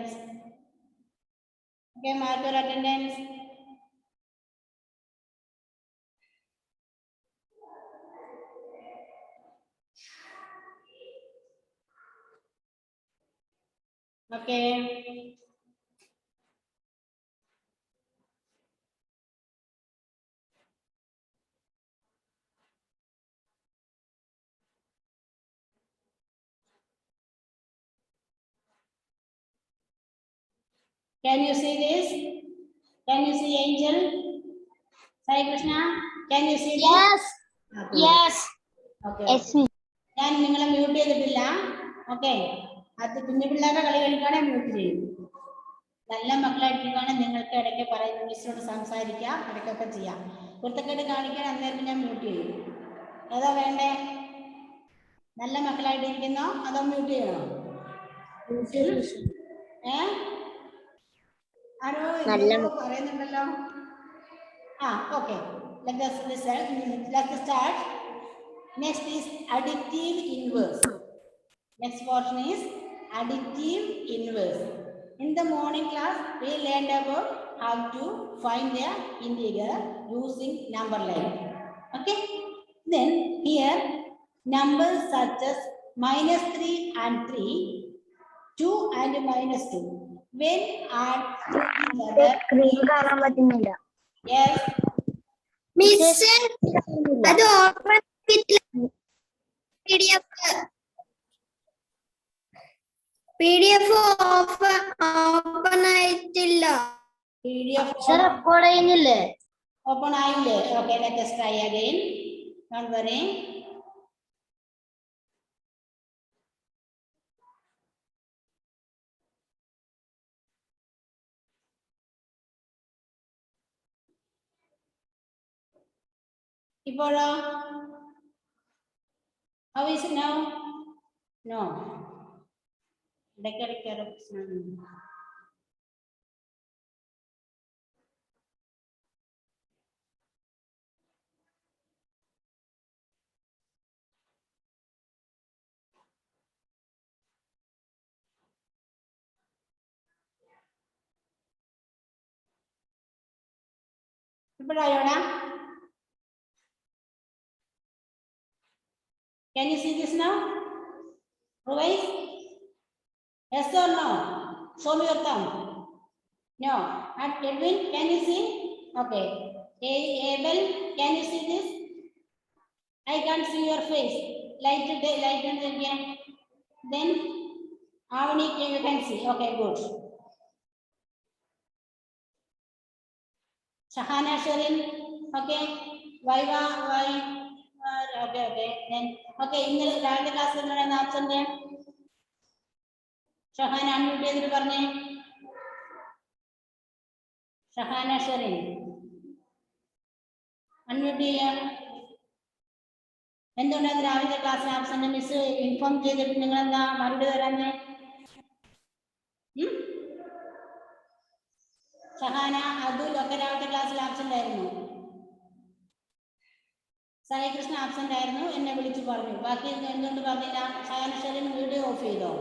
attendance. Okay, mark your attendance. Okay. Can you see this? Can you see Angel? Sai Krishna, can you see this? Yes. Okay. Yes. Okay. Yes, miss. ഞാൻ നിങ്ങളെ mute ചെയ്തിട്ടില്ല. Okay, അത് കുഞ്ഞു പിള്ളേരുടെ കളി കളിക്കാണെ mute ചെയ്യും. നല്ല മക്കളായിട്ടിരിക്കുകയാണ് നിങ്ങൾക്ക് ഇടയ്ക്ക് പറയുന്ന മിസ്സിനോട് സംസാരിക്കാം, ഇടയ്ക്കൊക്കെ ചെയ്യാം. കുരുത്തക്കേട് കാണിക്കാൻ അന്നേരം ഞാൻ മ്യൂട്ട് ചെയ്യും. ഏതാ വേണ്ടേ? നല്ല മക്കളായിട്ടിരിക്കുന്നോ അതോ മ്യൂട്ട് ചെയ്യണോ? ആരോ പറയുന്നുണ്ടല്ലോ. Okay. Let's start. Next is additive inverse. Next portion is additive inverse. In the morning class, we learned about how to find the integer using number line. Okay. Then here numbers such as -3 and 3, 2 and -2. When add together. Screen കാണാൻ പറ്റുന്നില്ല. Yes. Miss, അത് open PDF open ആയിട്ടില്ല. PDF record ചെയ്യുന്നില്ലേ? open ആയില്ലേ? Okay, let us try again. Don't worry. ഇപ്പോഴോ? How is it now? No. ഇടയ്ക്കിടയ്ക്ക് ഒരു പ്രശ്നമുണ്ട്. ഇപ്പോഴായോടാ? Can you see this now? Always? Yes or no? Show me your thumb. No. And Edwin, can you see? Okay. Abel, can you see this? I can't see your face. Light it again. Then Avani, you can see. Okay, good. Shahana Sharin, okay. Vaiva, why? Okay. Then, okay, in the class, absent there. Shahana, unmute ചെയ്തിട്ട് പറഞ്ഞേ. Shahana Sherin unmute ചെയ്യാം. എന്തുകൊണ്ടാണ് രാവിലെ ക്ലാസ്സിൽ absent? Miss inform ചെയ്തിട്ട് നിങ്ങൾ എന്താ മറുപടി തരാഞ്ഞേ? ഷഹാന, അതുൽ ഒക്കെ രാവിലെ ക്ലാസ്സിൽ ആബ്സെന്റ് ആയിരുന്നു. സായി കൃഷ്ണ ആബ്സെന്റ് ആയിരുന്നു, എന്നെ വിളിച്ചു പറഞ്ഞു. ബാക്കി എന്തുകൊണ്ട് പറഞ്ഞില്ല? ഷഹാന ഷെറിൻ വീഡിയോ ഓഫ് ചെയ്തോ?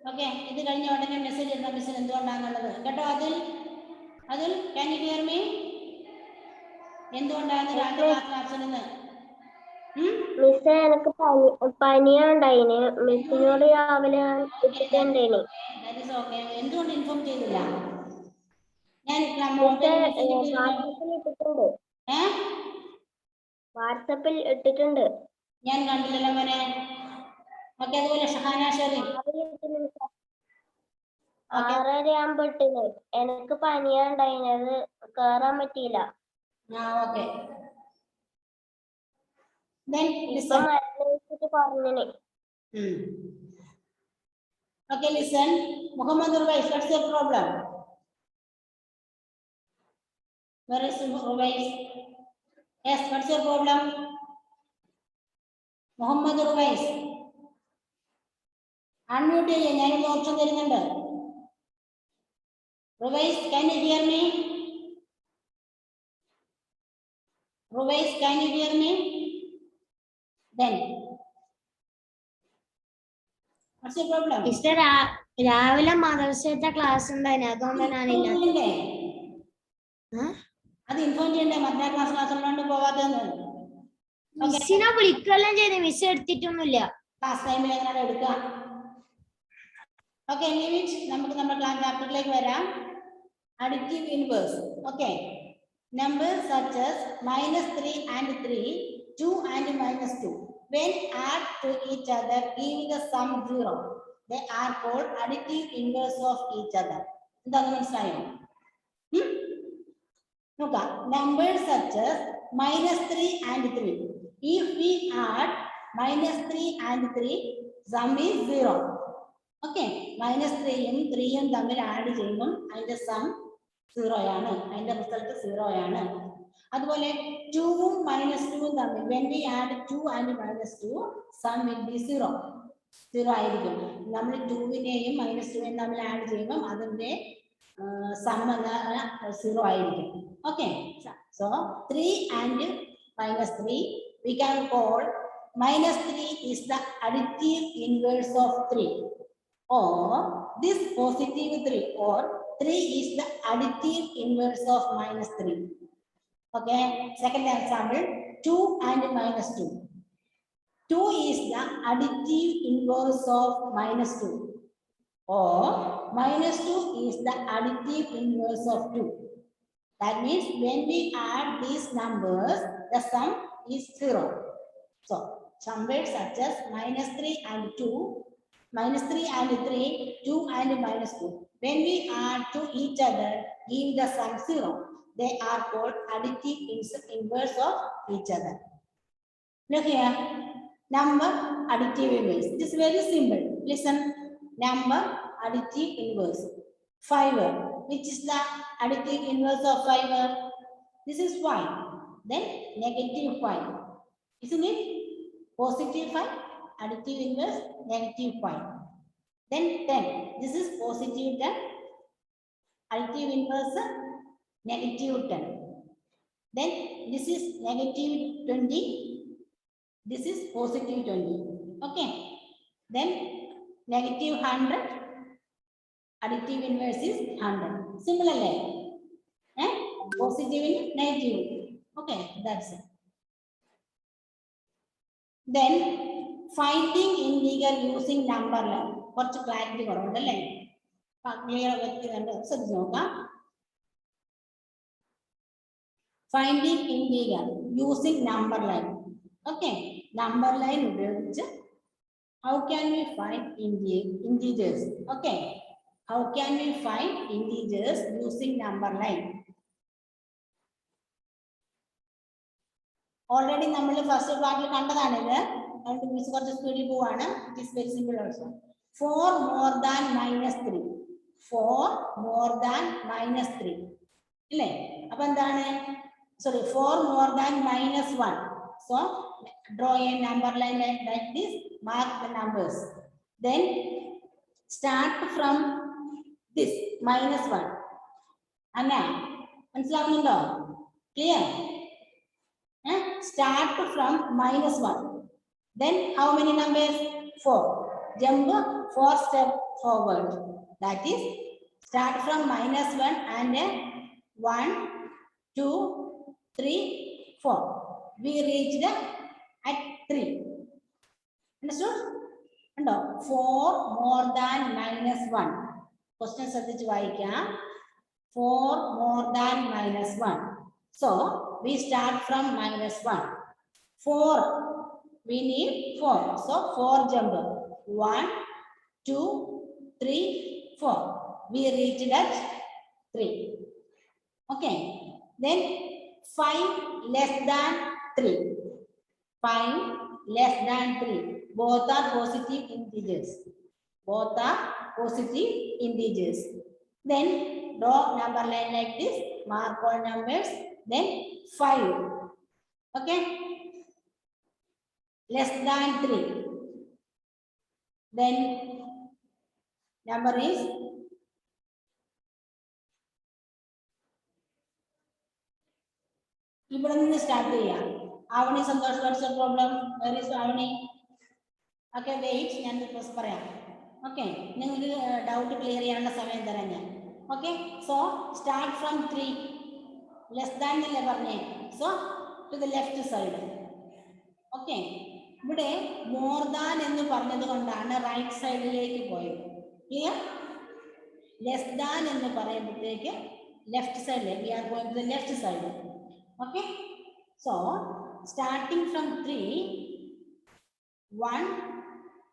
ഓക്കെ, ഇത് കഴിഞ്ഞ ഉടനെ മെസ്സേജ് ഇടുന്ന മിസ്സിന് എന്തുകൊണ്ടാണെന്നുള്ളത് കേട്ടോ. അതിൽ ക്യാൻ യു ഹിയർ മീ? എന്തുകൊണ്ടാണ് രാവിലെ ക്ലാസ്സിൽ ആബ്സെന്റ് എന്ന്? മിസ്സേ, എനിക്ക് പനിയുണ്ടായിന്. മിസ്സിനോട് രാവിലെ ഇട്ടിട്ടുണ്ടേന്. എന്തുകൊണ്ട് ഇൻഫോം ചെയ്തില്ല? ഞാൻ വാട്സാപ്പിൽ ഇട്ടിട്ടുണ്ട്. ഞാൻ കണ്ടില്ലല്ലോ മോനെ. ഓക്കെ, അതുപോലെ ഷഹാന ഷെറിൻ 6:30 ഇട്ടിന്. എനിക്ക് പനിയുണ്ടായിന്, അത് കേറാൻ പറ്റിയില്ല. Okay. പറഞ്ഞിന്. Okay, listen. Muhammad Ruwais, what's your problem? Where is Ruwais? Yes, what's your problem? Muhammad Ruwais. Unmute ചെയ്യാം, ഞാനൊരു ഓപ്ഷൻ തരുന്നുണ്ട്. Ruwais, can you hear me? Ruwais, can you hear me? Then what's your problem? Sister, രാവിലെ മദ്രസത്തെ class ഉണ്ടായിരുന്നു അതുകൊണ്ടാണ് ഞാനില്ല. ഇല്ലേ? അത് inform ചെയ്യണ്ടേ മറ്റേ ക്ലാസ് ഉള്ളതുകൊണ്ട് പോവാത്തതെന്ന്. മിസ്സിനെ വിളിക്കെല്ലാം ചെയ്ത് മിസ് എടുത്തിട്ടൊന്നുമില്ല. ക്ലാസ് ടൈമിൽ എങ്ങനെ എടുക്കുക? ഓക്കെ, നമുക്ക് നമ്മുടെ ക്ലാസ് ചാപ്റ്ററിലേക്ക് വരാം. Additive inverse. Okay. Numbers such as -3 and 3, 2 and -2. When add to each other, giving the sum 0. They are called additive inverse of each other. എന്താണ് മനസ്സിലായോ? നോക്കാം. Numbers such as -3 and 3. If we add -3 and 3, sum is 0. Okay. -3യും 3യും തമ്മിൽ add ചെയ്യുമ്പോൾ അതിന്റെ some 0 ആണ്. അതിന്റെ result 0 ആണ്. അതുപോലെ 2ഉം -2ഉം തമ്മിൽ when we add 2 and -2, sum will be 0. 0 ആയിരിക്കും. നമ്മൾ 2നെയും -2നെയും തമ്മിൽ ആഡ് ചെയ്യുമ്പോൾ അതിന്റെ സം 0 ആയിരിക്കും. Okay, so 3 and -3 we can call -3 is the additive inverse of 3, or this positive 3, or 3 is the additive inverse of -3. Okay, second example, 2 and -2. 2 is the additive inverse of -2, or -2 is the additive inverse of 2. That means when we add these numbers, the sum is 0. So, numbers such as -3 and 2, -3 and 3, 2 and -2. When we add to each other, give the sum 0. They are called additive inverse of each other. Look here, number additive inverse. It is very simple. Listen, number additive inverse. 5. Which is the additive inverse of 5? This is 5. Then -5. Isn't it? +5. Additive inverse -5. Then 10. This is positive 10. Additive inverse -10. Then this is -20. This is +20. Okay. Then -100. Additive inverse is 100. Similarly, positive and negative. Okay, that's it. Then finding integer using number line. കുറച്ച് clarity കുറവുണ്ടല്ലേ? Clear വ്യക്തികളുണ്ട്, ശ്രദ്ധിച്ച് നോക്കാം. Finding integer using number line. Okay, number line ഉപയോഗിച്ച് how can we find integers? Okay, how can we find integers using number line? Already നമ്മൾ first പാർട്ടിൽ കണ്ടതാണിത്. അതുകൊണ്ട് miss കുറച്ച് സ്പീഡിൽ പോവാണ്. It is very simple also. 4 more than -3. 4 more than -3. ഇല്ലേ? അപ്പൊ എന്താണ്? Sorry, 4 more than -1. So draw a number line like this. Mark the numbers. Then start from this -1. അന്ന മനസ്സിലാവുന്നുണ്ടോ? Clear? Start from -1. Then how many numbers? 4. Jump 4 steps forward. That is, start from -1 and 1, 2, 3, 4. We reached at 3. Understood? No. 4 more than -1. Question ശ്രദ്ധിച്ച് വായിക്കാം. 4 more than -1. So we start from -1. 4. We need 4. So 4 jump. 1, 2, 3, 4. We reached at 3. Okay. Then 5 less than 3. 5 less than 3. Both are positive integers. Both are positive integers. Then draw number line like this. Mark all numbers. Then 5. Okay. Less than 3. Then number is ഇവിടെ നിന്ന് start ചെയ്യാം. Avani Santhosh, what's your problem? Where is Avani? Okay, wait, ഞാൻ പറയാം. Okay, നിങ്ങൾക്ക് doubt clear ചെയ്യാനുള്ള സമയം തരാം ഞാൻ. Okay, so start from 3 less than എന്നല്ലേ പറഞ്ഞേ. So to the left side. Okay, ഇവിടെ മോർ ദാൻ എന്ന് പറഞ്ഞത് കൊണ്ടാണ് റൈറ്റ് സൈഡിലേക്ക് പോയത്. ക്ലിയർ? ലെസ് ദാൻ എന്ന് പറയുമ്പോഴത്തേക്ക് ലെഫ്റ്റ് സൈഡിലേക്ക്, we are going to the left side. Okay, so starting from 3, 1,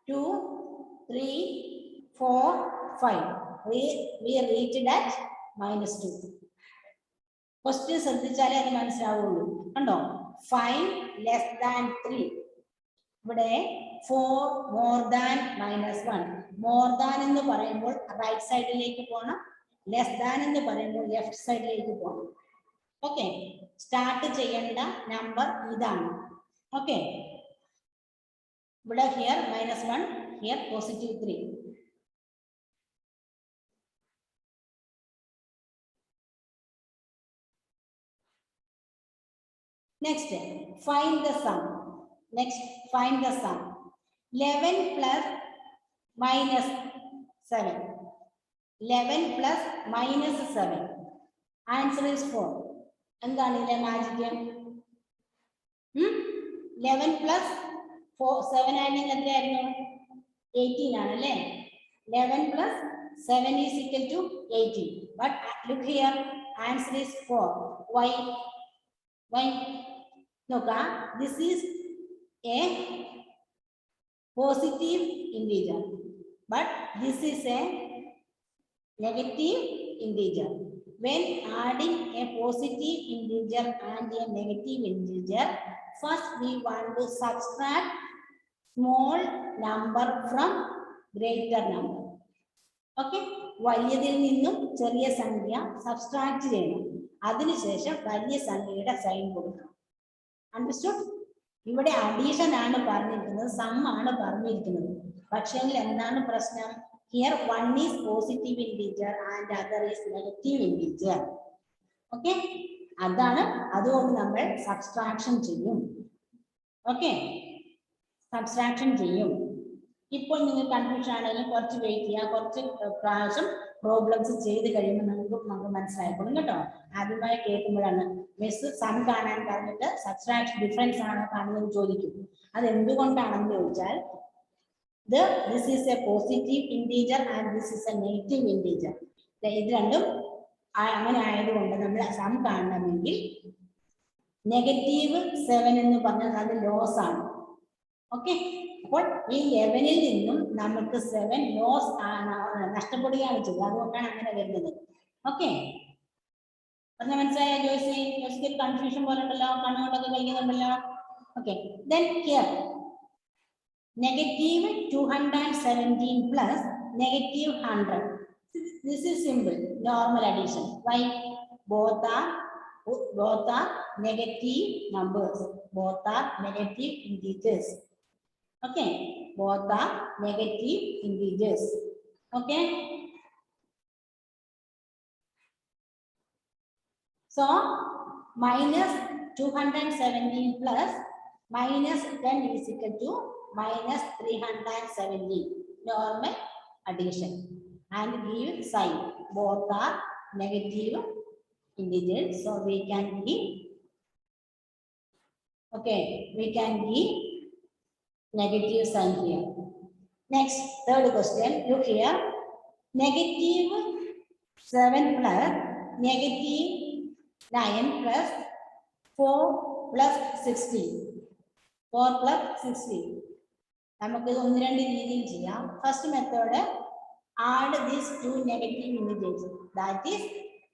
2, 3, 4, 5. We reached at -2. Question ശ്രദ്ധിച്ചാലേ അത് മനസ്സിലാവുള്ളൂ. കണ്ടോ? 5 ലെസ് ദാൻ 3. ഇവിടെ 4 മോർ ദാൻ -1. മോർ ദാൻ എന്ന് പറയുമ്പോൾ റൈറ്റ് സൈഡിലേക്ക് പോകണം, ലെസ് ദാൻ എന്ന് പറയുമ്പോൾ ലെഫ്റ്റ് സൈഡിലേക്ക് പോകണം. ഓക്കെ, സ്റ്റാർട്ട് ചെയ്യേണ്ട നമ്പർ ഇതാണ്. ഓക്കെ, ഇവിടെ here -1, here +3. Next, find the sum. Next, find the sum. 11 plus -7. 11 plus -7. Answer is 4. എന്താണ് ഇതിലെ മാജിക്? 11 plus 7 ആയിരുന്നെങ്കിൽ എത്രയായിരുന്നു? 18 ആണല്ലേ. 11 plus 7 is equal to 18. But look here, answer is 4. Why? Look, this is a positive integer, but this is a negative integer. When adding a positive integer and a negative integer, first we want to subtract small number from greater number. Okay, വലിയതിൽ നിന്നും ചെറിയ സംഖ്യ subtract ചെയ്യണം. അതിനുശേഷം വലിയ സംഖ്യയുടെ sign കൊടുക്കണം. Understood? ഇവിടെ addition ആണ് പറഞ്ഞിരിക്കുന്നത്, സം ആണ് പറഞ്ഞിരിക്കുന്നത്. പക്ഷേ എന്താണ് പ്രശ്നം? Here 1 is positive integer and other is negative integer. Okay, അതാണ്. അതുകൊണ്ട് നമ്മൾ സബ്സ്ട്രാക്ഷൻ ചെയ്യും. ഓക്കെ, സബ്സ്ട്രാക്ഷൻ ചെയ്യും. ഇപ്പോൾ നിങ്ങൾ കൺഫ്യൂഷൻ ആണെങ്കിലും കുറച്ച് വെയിറ്റ് ചെയ്യുക, കുറച്ച് പ്രാവശ്യം പ്രോബ്ലംസ് ചെയ്ത് കഴിയുമ്പോൾ നമുക്ക് മനസ്സിലായിക്കോളും കേട്ടോ. ആദ്യമായി കേൾക്കുമ്പോഴാണ് മിസ് സം കാണാൻ പറഞ്ഞിട്ട് സബ്സ്ട്രാക്ഷൻ ഡിഫറൻസ് ആണോ കാണുന്നത് ചോദിക്കും. അത് എന്തുകൊണ്ടാണെന്ന് ചോദിച്ചാൽ, this is A positive integer and this is A negative integer. ഇത് രണ്ടും അങ്ങനെ ആയതുകൊണ്ട് നമ്മൾ സം കാണണമെങ്കിൽ -7 എന്ന് പറഞ്ഞാൽ അത് ലോസ് ആണ്. ഓക്കെ, അപ്പോൾ ഈ 11ൽ നിന്നും നമുക്ക് 7 ലോസ് നഷ്ടപ്പെടുകയാണ് ചെയ്തത്. അതുകൊണ്ടാണ് അങ്ങനെ വരുന്നത്. ഓക്കെ, പറഞ്ഞ മനസ്സിലായ ജോയ്സി? ജോയ്സിക്ക് കൺഫ്യൂഷൻ പോലെ ഉണ്ടല്ലോ, കണ്ണുകൊണ്ടൊക്കെ കഴിക്കുന്നുണ്ടല്ലോ. Okay, then here -217 plus -100. This is simple normal addition. Why? Both are negative numbers. Both are negative integers. Okay, both are negative integers. Okay, so -217 plus -10 is equal to -317. Normal addition and give sign. Both are negative integers, so we can give, okay, we can give negative sign here. Next, third question. Look here, -7 plus -9 plus 4 plus 60. 4 plus 60. നമുക്ക് ഇത് 1-2 രീതിയിൽ ചെയ്യാം. First method, add these two negative integers. That is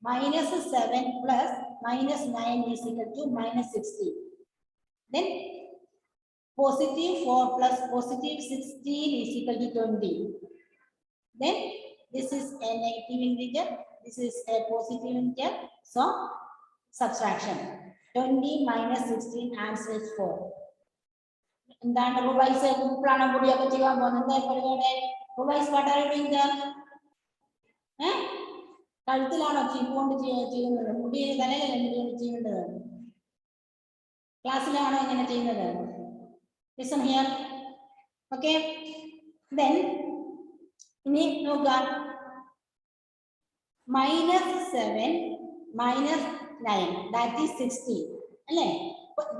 -7 plus -9 is equal to -60. Then +4 plus +16 is equal to 20. Then this is a negative integer, this is a positive integer, so subtraction. 20 minus 16 answer is 4. എന്താണ് revise പ്ലാനം കൂടിയൊക്കെ ചെയ്യാൻ പോകുന്നത്? എന്താ പരിപാടി? Revise what are you doing there? കഴുത്തിലാണോ ചീപ്പോണ്ട് ചെയ്യുന്നത്? മുടി തലയിലല്ലേ മുടി ചെയ്യുന്നത്? ക്ലാസ്സിലാണോ എങ്ങനെ ചെയ്യുന്നത്? Listen here. Okay, then ഇനി നോക്കുക, -7 -9 that is 16 അല്ലേ?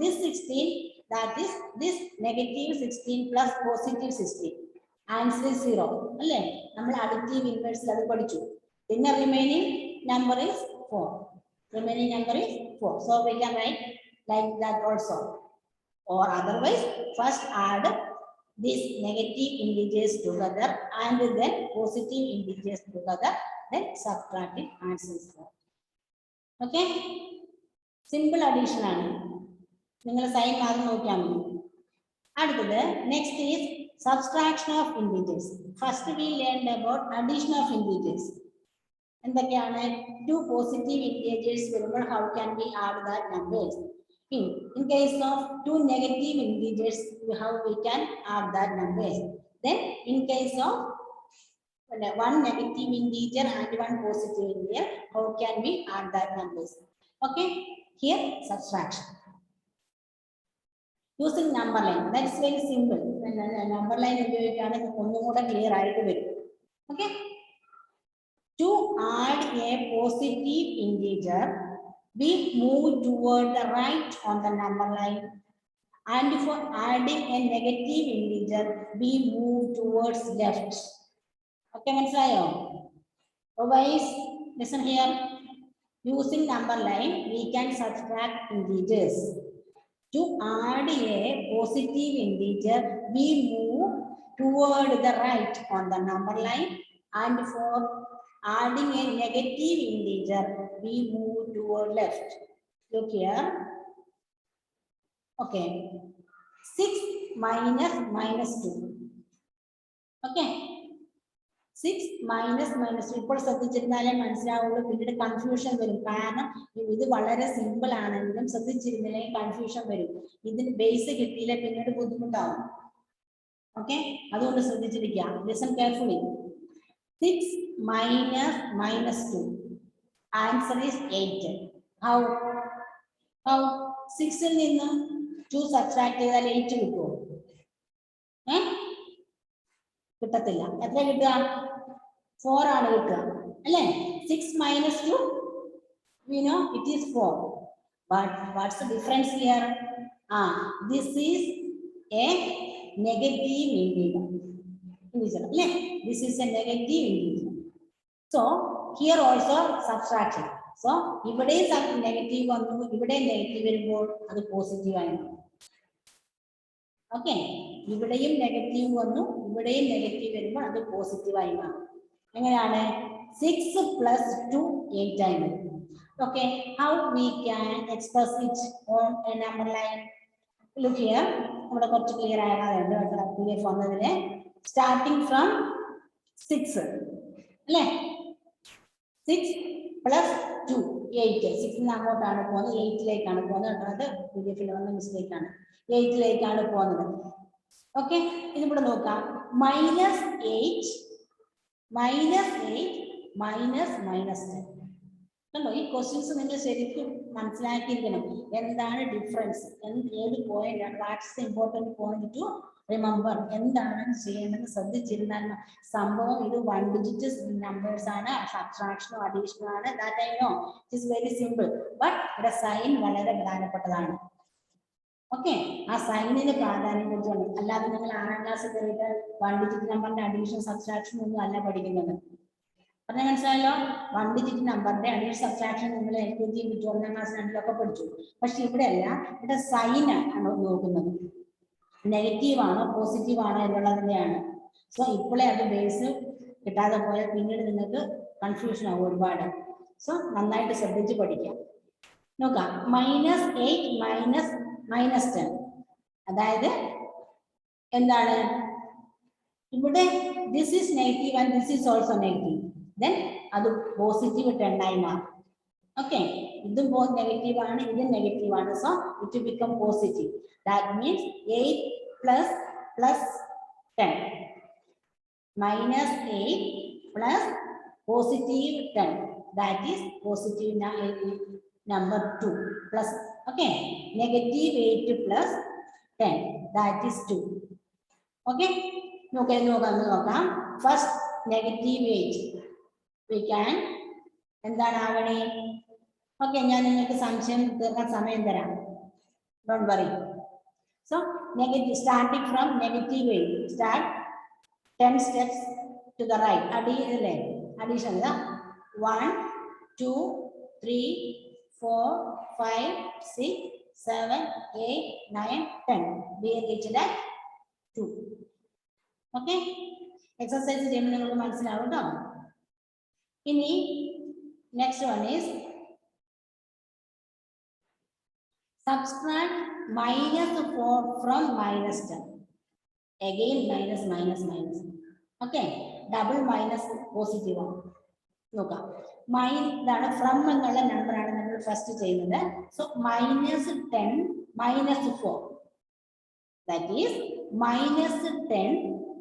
This 16 that is this -16 plus +16 answer 0 അല്ലേ? നമ്മൾ അഡിറ്റീവ് ഇൻവേഴ്സിൽ അത് പഠിച്ചു. പിന്നെ remaining number is 4. Remaining number is 4. So we can write like that also. Or otherwise, first add these negative integers together and then positive integers together, then subtract it, answer is 4. Okay? Simple addition ആണ്. നിങ്ങൾ sign മാത്രം നോക്കിയാൽ മതി. അടുത്തത് next is subtraction of integers. First we learned about addition of integers. എന്തൊക്കെയാണ്? 2 positive integers വരുമ്പോൾ how can we add that numbers? In case of 2 negative integers, how we can add that numbers? Then in case of 1 negative integer and 1 positive integer, how can we add that numbers? Okay, here subtraction using number line. That is very simple. Number line ഉപയോഗിക്കുകയാണെങ്കിൽ ഒന്നുകൂടെ clear ആയിട്ട് വരും. Okay, to add a positive integer, we move toward the right on the number line, and for adding a negative integer, we move towards left. Okay, മനസ്സിലായോ? Otherwise, listen here. Using number line, we can subtract integers. To add a positive integer, we move toward the right on the number line, and for adding a negative integer, we move toward left. Look here. Okay. 6 -2. Okay. 6 -2. ഇപ്പോൾ ശ്രദ്ധിച്ചിരുന്നാലേ മനസ്സിലാവുള്ളൂ, പിന്നീട് confusion വരും. കാരണം ഇത് വളരെ simple ആണെങ്കിലും ശ്രദ്ധിച്ചിരുന്നില്ലെങ്കിൽ confusion വരും. ഇതിന് ബേസ് കിട്ടിയില്ല പിന്നീട് ബുദ്ധിമുട്ടാവും. ഓക്കെ, അതുകൊണ്ട് ശ്രദ്ധിച്ചിരിക്കുക. Listen carefully. 6 -2. Answer is 8. How? 6ൽ നിന്ന് 2 subtract ചെയ്താൽ 8 കിട്ടുമോ? കിട്ടത്തില്ല. എത്ര കിട്ടുക? 4 ആണ് കിട്ടുക അല്ലേ? 6 -2, we know it is 4. But what's the difference here? This is a negative integer. This is a negative integer. So here also subtraction. So ഇവിടെയും നെഗറ്റീവ് വന്നു, ഇവിടെയും നെഗറ്റീവ് വരുമ്പോൾ അത് പോസിറ്റീവ് ആയി മാറും. ഓക്കെ, ഇവിടെയും നെഗറ്റീവ് വന്നു, ഇവിടെയും നെഗറ്റീവ് വരുമ്പോൾ അത് പോസിറ്റീവ് ആയി മാറും. എങ്ങനെയാണ്? 6 + 2 8 ആയി വരും. Okay, how we can express it on a number line? Look here. ഇവിടെ കുറച്ച് ക്ലിയർ ആകാറുണ്ട് PDF വന്നതിന്. Starting from 6 അല്ലേ? 6 + 2 8. 6 അങ്ങോട്ടാണ് പോകുന്നത്, 8ലേക്കാണ് പോകുന്നത്. അത് PDF-ൽ വന്ന മിസ്റ്റേക്ക് ആണ്. 8ലേക്കാണ് പോകുന്നത്. ഓക്കെ, ഇതിവിടെ നോക്കാം. -8 -10. കണ്ടോ? ഈ ക്വസ്റ്റ്യൻസ് നിങ്ങൾ ശരിക്കും മനസ്സിലാക്കിയിരിക്കണം. എന്താണ് ഡിഫറൻസ്, ഏത് point, what's important point to remember, എന്താണ് ചെയ്യേണ്ടത് ശ്രദ്ധിച്ചിരുന്നാൽ സംഭവം ഇത് 1 ഡിജിറ്റ് നമ്പേഴ്സ് ആണ്, സബ്ട്രാക്ഷനോ അഡീഷനോ ആണ്. That I know, it is very simple. But ഇവിടെ സൈൻ വളരെ പ്രധാനപ്പെട്ടതാണ്. ഓക്കെ, ആ സൈനിന് പ്രാധാന്യം കൊടുത്താണ്. അല്ലാതെ നിങ്ങൾ 6ാം ക്ലാസ്സിൽ കയറിയിട്ട് 1 ഡിജിറ്റ് നമ്പറിന്റെ അഡീഷൻ സബ്ട്രാക്ഷൻ ഒന്നും അല്ല പഠിക്കുന്നത്. പറഞ്ഞാൽ മനസ്സിലായല്ലോ? 1 ഡിജിറ്റ് നമ്പറിന്റെ അഡീഷൻ സബ്ട്രാക്ഷൻ നിങ്ങൾ LKG, 12ാം ക്ലാസ് 2ലൊക്കെ പഠിച്ചു. പക്ഷെ ഇവിടെ അല്ല, ഇവിടെ സൈൻ ആണ് നോക്കുന്നത്. നെഗറ്റീവ് ആണോ പോസിറ്റീവ് ആണോ എന്നുള്ളതിനെയാണ്. സോ ഇപ്പോഴേ അത് ബേസ് കിട്ടാതെ പോയാൽ പിന്നീട് നിങ്ങൾക്ക് കൺഫ്യൂഷൻ ആവും ഒരുപാട്. സോ നന്നായിട്ട് ശ്രദ്ധിച്ച് പഠിക്കാം. നോക്കാം. -8 -10, അതായത് എന്താണ്? ഇവിടെ this is negative and this is also negative. Then അത് പോസിറ്റീവ് 10 ആയി മാറും. ഓക്കെ, ഇതും നെഗറ്റീവ് ആണ്, ഇതും നെഗറ്റീവ് ആണ്. So it become positive. That means 8 + 10 -8 plus +10. That is positive number 2 plus. Okay, -8 plus 10. That is 2. Okay. നോക്കാം. First negative 8. We can എന്താണ് ആവണേ? Okay, ഞാൻ നിങ്ങൾക്ക് സംശയം തീർക്കാൻ സമയം തരാം. Don't worry. So negative starting from negative 8. Start 10 steps to the right. Addition 1 2 3 4 5 6 7 8 9 10. We reached at 2. Okay, exercise ചെയ്യുമ്പോൾ നിങ്ങൾക്ക് മനസ്സിലാവും കേട്ടോ. ഇനി next one is subtract -4 from -10. Again minus. Okay, double minus positive ആണ്. നോക്കാം, ഇതാണ് ഫ്രം എന്നുള്ള നമ്പർ ആണ് നമ്മൾ ഫസ്റ്റ് ചെയ്യുന്നത്. So -10 -4, that is -10.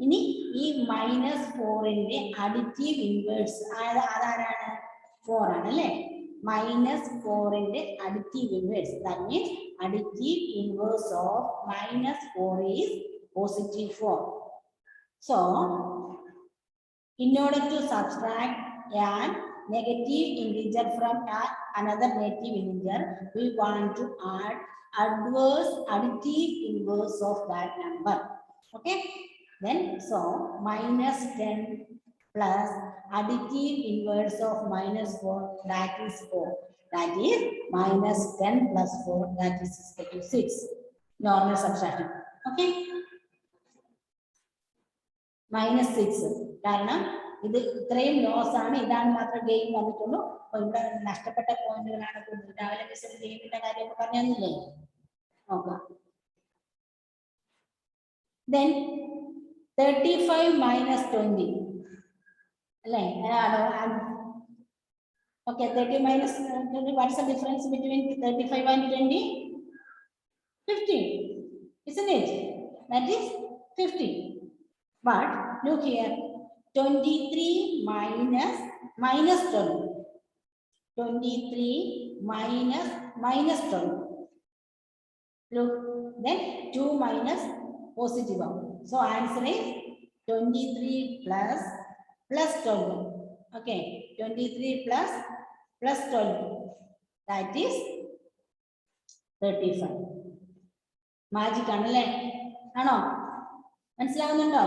ഇനി ഈ -4ന്റെ അഡിറ്റീവ് ഇൻവേഴ്സ് ആരാണ്? 4 ആണ് അല്ലേ? -4ന്റെ additive inverse, that means additive inverse of -4 is +4. So in order to subtract a negative integer from another negative integer, we want to add additive inverse of that number. Okay, then so -10 plus additive inverse of -4, that is 4. That is -10 plus 4, that is equal to 6. Normal subtraction. Okay, -6. കാരണം ഇത് ഇത്രയും loss ആണ്, ഇതാണ് മാത്രം gain വന്നിട്ടുള്ളൂ. അപ്പൊ ഇവിടെ നഷ്ടപ്പെട്ട പോയിന്റുകളാണ് കൂടുതൽ. രാവിലെ മിസ് ഗെയിമിന്റെ കാര്യമൊക്കെ പറഞ്ഞില്ലേ? നോക്കാം. Then 35 minus 20 അല്ലേ? Okay, 30 minus 20. What is the difference between 35 and 20? 15, isn't it? That is 15. But look here, 23 minus -12. 23 minus -12. Look, then 2 minus positive. So answer is 23 plus 12. Okay, 23 plus 12, that is 35. Magic ആണല്ലേ? ആണോ? മനസ്സിലാവുന്നുണ്ടോ?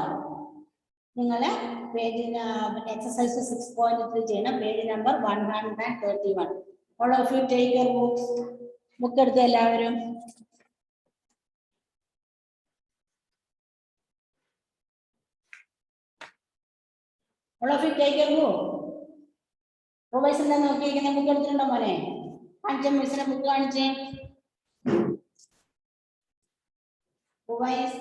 നിങ്ങളെ പേജിന് exercise 6.3 ചെയ്യണം. Page number 131. All of you take your books. Book എടുത്ത് എല്ലാവരും. All of you take your book. Provides എന്താ നോക്കിയിരിക്കുന്ന? Book എടുത്തിട്ടുണ്ടോ മോനെ? കാണിച്ച മിസ്സിനെ ബുക്ക് കാണിച്ചേ. Provides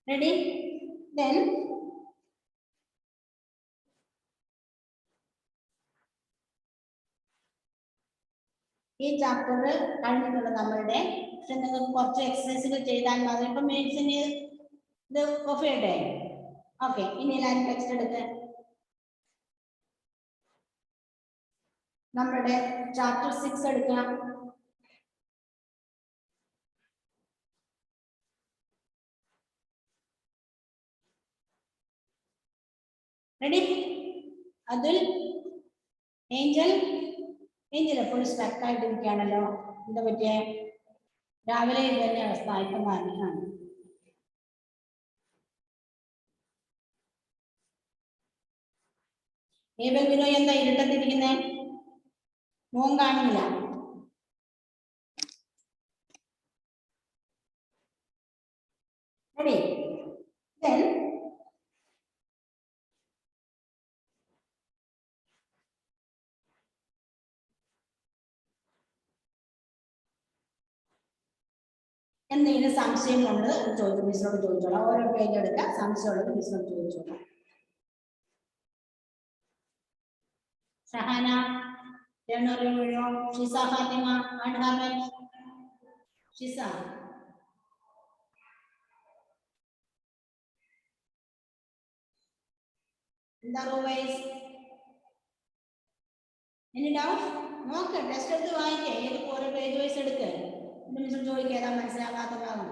ready? Then ഈ ചാപ്റ്റർ കഴിഞ്ഞിട്ടുണ്ട് നമ്മളുടെ. പക്ഷെ നിങ്ങൾക്ക് കുറച്ച് എക്സസൈസുകൾ ചെയ്താൽ മതി. ഇപ്പൊ മേഡ്സിന് ഇത് കോപ്പി ചെയ്യട്ടെ? ഓക്കെ, ഇനി എല്ലാവരും ടെക്സ്റ്റ് എടുത്ത് നമ്മളുടെ ചാപ്റ്റർ 6 എടുക്കുക. റെഡി? അതുൽ, ഏഞ്ചൽ എപ്പോഴും സ്ട്രക്ക് ആയിട്ടിരിക്കുകയാണല്ലോ. എന്താ പറ്റിയേ? രാവിലെ ഇതന്നെ അവസ്ഥ. ഇപ്പം മാറിയാണ്. ഏബൽ വിനോയ് എന്താ ഇരുട്ടത്തിരിക്കുന്നേ? മോൻ കാണുന്നില്ല. റെഡി? Then എന്തെങ്കിലും സംശയങ്ങളുണ്ട് ചോദിച്ചു മിസ്സിനോട് ചോദിച്ചോളാം. ഓരോ പേജ് എടുക്കാം. സംശയമുള്ളത് മിസ്സിനോട് ചോദിച്ചോളാം. ഷഹാന, ഷിസ ഫാത്തിമ, ഷിസ എന്താ റൂവൈസ്? Any doubt? നോക്ക്, ടെസ്റ്റ് എടുത്ത് വായിക്കേ, ഏത് ഓരോ പേജ് വൈസ് എടുക്ക്. മിസ്റ്റർ ചോദിക്കുക ഏതാ മനസ്സിലാകാത്ത ഭാഗം.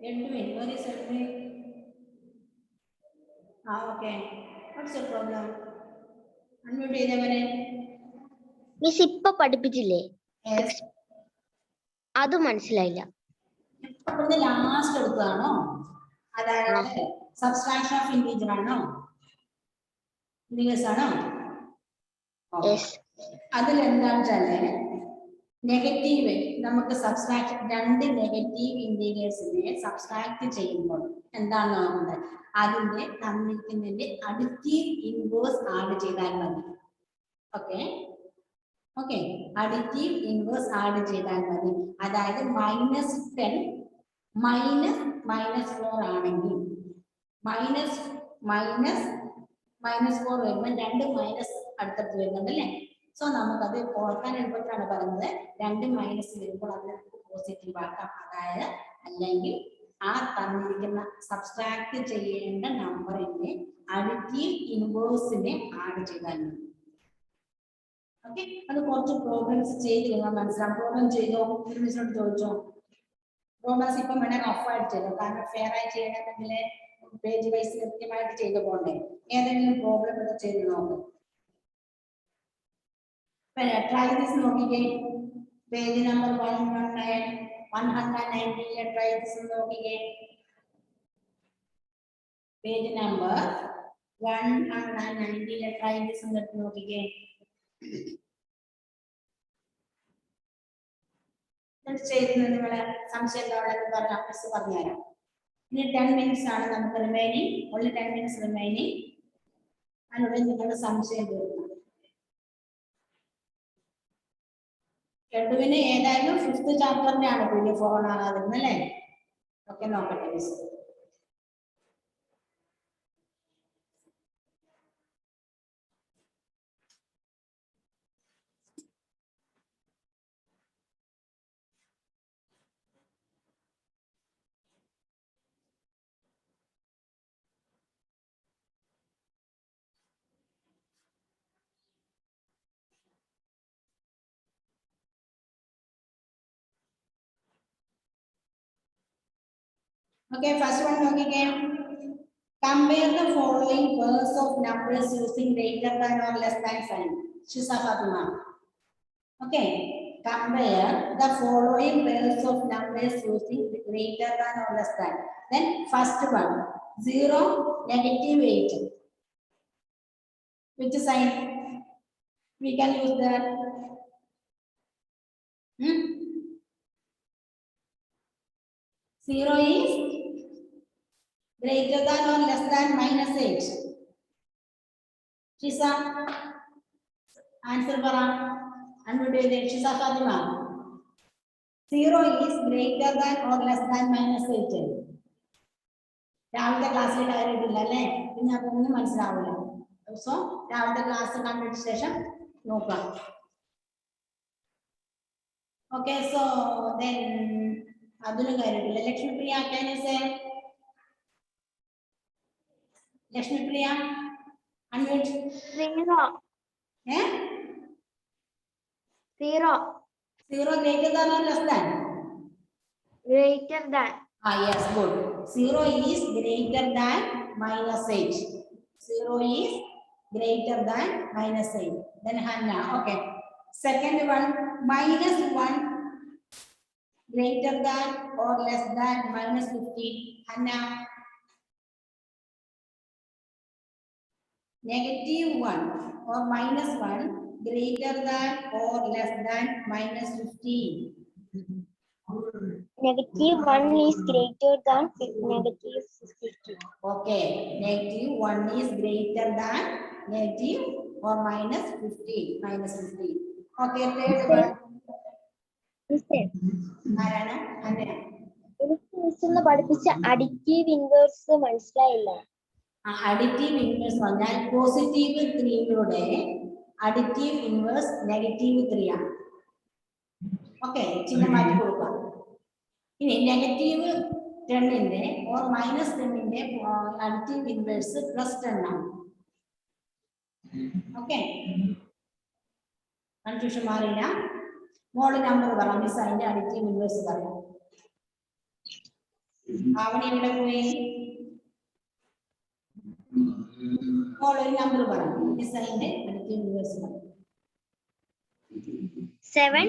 Edwin, where is Edwin? Okay. What's your problem? Unmute ചെയ്തവനെ. മിസ് ഇപ്പൊ പഠിപ്പിച്ചില്ലേ? Yes. അത് മനസ്സിലായില്ല. ഇപ്പൊ ലാസ്റ്റ് എടുത്തതാണോ? അതായത് സബ്സ്ട്രാക്ഷൻ ഓഫ് ഇന്റീജർ ആണോ? ഇന്റീജേഴ്സ് ആണോ? അതിൽ എന്താണെന്ന് വെച്ചാല് നെഗറ്റീവ് നമുക്ക് സബ്സ്ട്രാക്ട് രണ്ട് നെഗറ്റീവ് ഇന്റീജേഴ്സിനെ സബ്സ്ട്രാക്ട് ചെയ്യുമ്പോൾ എന്താണ് നോക്കുന്നത്? അതിന്റെ തന്നിരിക്കുന്നതിന്റെ അഡിറ്റീവ് ഇൻവേഴ്സ് ആഡ് ചെയ്താൽ മതി. Okay okay, additive inverse add ചെയ്താൽ മതി. അതായത് -10 -4 ആണെങ്കിൽ -4 വരുമ്പോൾ രണ്ട് മൈനസ് അടുത്തടുത്ത് വരുന്നുണ്ട് അല്ലേ? സോ നമുക്കത് ഓർക്കാൻ എളുപ്പത്തിലാണ് പറയുന്നത്. രണ്ട് മൈനസ് വരുമ്പോൾ അത് പോസിറ്റീവ് ആക്കാം. അതായത് അല്ലെങ്കിൽ ആ തന്നിരിക്കുന്ന സബ്സ്ട്രാക്ട് ചെയ്യേണ്ട നമ്പറിന്റെ അഡിറ്റീവ് ഇൻവേഴ്സിനെ ആഡ് ചെയ്താൽ മതി. ഓക്കെ, അത് കുറച്ച് പ്രോബ്ലംസ് ചെയ്ത് നിങ്ങൾ മനസ്സിലാവും. പ്രോബ്ലം ചെയ്തോ? മിസ്സിനോട് ചോദിച്ചോ? പ്രോബ്ലംസ് ഇപ്പം വേണമെങ്കിൽ ഓഫായിട്ട് ചെയ്തോ, കാരണം ഫെയർ ആയി ചെയ്യണമെങ്കിൽ പേജ് വൈസ് കൃത്യമായിട്ട് ചെയ്തു പോകണ്ടേ. ഏതെങ്കിലും പ്രോബ്ലം ഇത് ചെയ്ത് നോക്കും. ട്രൈ ദിസ് നോക്കിക്കേ, പേജ് നമ്പർ 190 ട്രൈ ദിസ് നോക്കിക്കേ. പേജ് നമ്പർ 190 ട്രൈ ദിസ് നോക്കിക്കേ. ചെയ്യുന്നത് നിങ്ങളെ സംശയം എന്താണെന്ന് പറഞ്ഞാൽ മിസ് പറഞ്ഞുതരാം. ഇനി 10 minutes ആണ് നമുക്ക് റിമൈനിങ്, ഓൺലി 10 minutes റിമൈനിങ്. അതിനുള്ളിൽ നിങ്ങളുടെ സംശയം തീർന്നു. എഡുവിന് ഏതായാലും 5th ചാപ്റ്ററിന്റെ ആണ് PDF ഓൺ ആകാതിരുന്നത് അല്ലേ? ഓക്കെ, നോക്കട്ടെ മിസ്. Okay, first one നോക്കിക്കേ. Compare the following pairs of numbers using greater than or less than sign. Shiza Fatima. Okay, compare the following pairs of numbers using greater than or less than. Then first one 0, -8. Which sign we can use that? 0 is greater than or less than -8. Shiza, answer para. Unmute Shiza Fatima. 0 is greater than or less than -8. രാവിലത്തെ ക്ലാസ്സിൽ കയറിയിട്ടില്ല അല്ലേ? പിന്നെ അതൊന്നും മനസ്സിലാവില്ല. So രാവിലത്തെ class കണ്ടതിന് ശേഷം നോക്കാം. ഓക്കെ, സോ ദെൻ അതിന് കയറിയിട്ടില്ല. Lakshmipriya, can you say? Lakshmipriya, unmute. 0. 0 greater than or less than? Greater than. Yes, good. 0 is greater than -8. 0 is greater than -8. Then Hannah, okay. Second one, -1 greater than or less than -15. Hannah. -1 or -1 greater than or less than -15. -1 is greater than -52. Okay, -1 is greater than negative or -15. Okay, third one. ആരാണ്? അന്നേ. എനിക്ക് പഠിപ്പിച്ച additive inverse മനസ്സിലായില്ല. Additive inverse പറഞ്ഞാൽ positive 3യുടെ additive inverse negative 3 ആണ്. Okay, ചിഹ്നം മാറ്റി കൊടുക്കാം. ഇനി നെഗറ്റീവ് 10ന്റെ ഓർ മൈനസ് 10ന്റെ അഡിറ്റീവ് ഇൻവേഴ്സ് +10 ആണ്. ഓക്കെ, കൺഫ്യൂഷൻ മാറിയില്ല. മോള് നമ്പർ പറ, മിസ് അതിന്റെ അഡിറ്റീവ് ഇൻവേഴ്സ് പറയാം. ആവണി എവിടെ പോയി? മോള് ഒരു നമ്പർ പറ, മിസ് അതിന്റെ അഡിറ്റീവ് ഇൻവേഴ്സ് പറ. 7